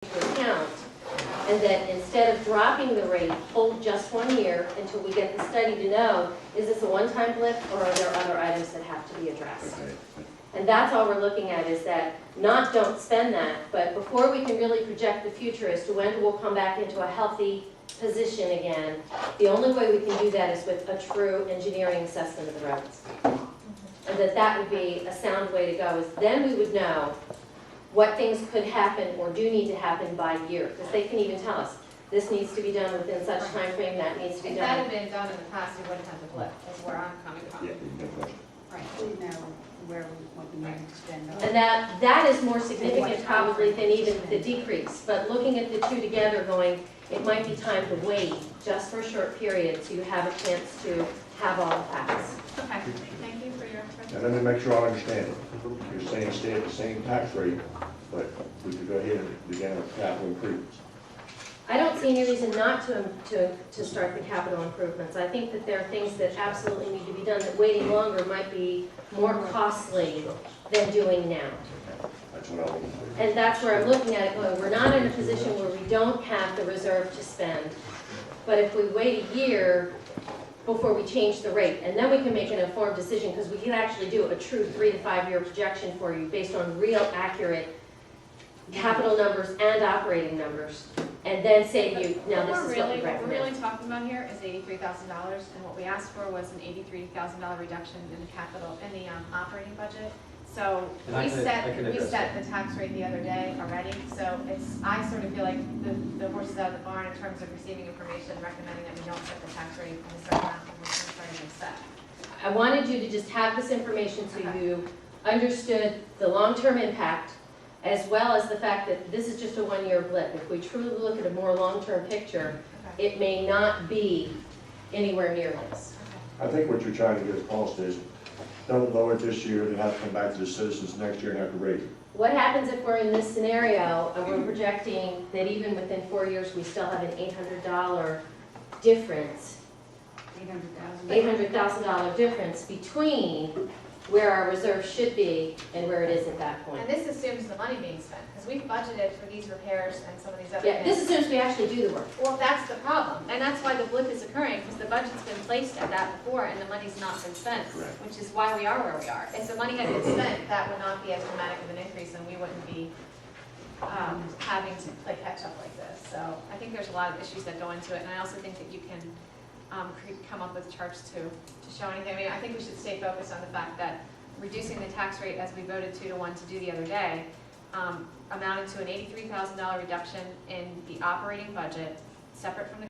into account, and that instead of dropping the rate, hold just 1 year until we get the study to know, is this a one-time blip or are there other items that have to be addressed? Okay. And that's all we're looking at, is that not don't spend that, but before we can really project the future as to when we'll come back into a healthy position again, the only way we can do that is with a true engineering assessment of the roads. And that would be a sound way to go, is then we would know what things could happen or do need to happen by year, because they can even tell us, this needs to be done within such time frame, that needs to be If that done. had been done in the past, you wouldn't have the blip, is where I'm coming from. Yeah, no question. Right. We know where, what we need to spend on. And that is more significant probably than even the decrease, but looking at the two together going, it might be time to wait just for a short period so you have a chance to have all the facts. Okay, thank you for your Now, presentation. let me make sure I understand it. You're saying stay at the same tax rate, but we could go ahead and begin our capital improvements. I don't see any reason not to start the capital improvements. I think that there are things that absolutely need to be done, that waiting longer might be more costly than doing now. That's what I want to do. And that's where I'm looking at it going, we're not in a position where we don't have the reserve to spend. But if we wait a year before we change the rate, and then we can make an informed decision, because we can actually do a true 3 to 5 year projection for you based on real accurate capital numbers and operating numbers, and then say to you, now this is what we What we're recommend. really talking about here is $83,000, and what we asked for was an $83,000 reduction in the capital, in the operating budget. So And I we can address set the tax rate the other day already, so I sort of feel like the horse is out of the barn in terms of receiving information, recommending that we don't set the tax rate in a certain amount when we're starting to set. I wanted you to just have this information so you understood the long-term impact, as well as the fact that this is just a 1 year blip. If we truly look at a more long-term picture, Okay. it may not be anywhere near this. I think what you're trying to get across is, don't lower it this year, then have to come back to the citizens next year and have to raise it. What happens if we're in this scenario and we're projecting that even within 4 years, we still have an $800 difference, $800,000. $800,000 difference between where our reserve should be and where it is at that point? And this assumes the money being spent, because we've budgeted for these repairs and some of these other Yeah, things. this assumes we actually do the work. Well, that's the problem, and that's why the blip is occurring, because the budget's been placed at that before, and the money's not been spent, Correct. which is why we are where we are. If the money had been spent, that would not be as dramatic of an increase, and we wouldn't be having to play catch-up like this. So I think there's a lot of issues that go into it, and I also think that you can come up with charts to show anything. I mean, I think we should stay focused on the fact that reducing the tax rate, as we voted 2 to 1 to do the other day, amounted to an $83,000 reduction in the operating budget, separate from the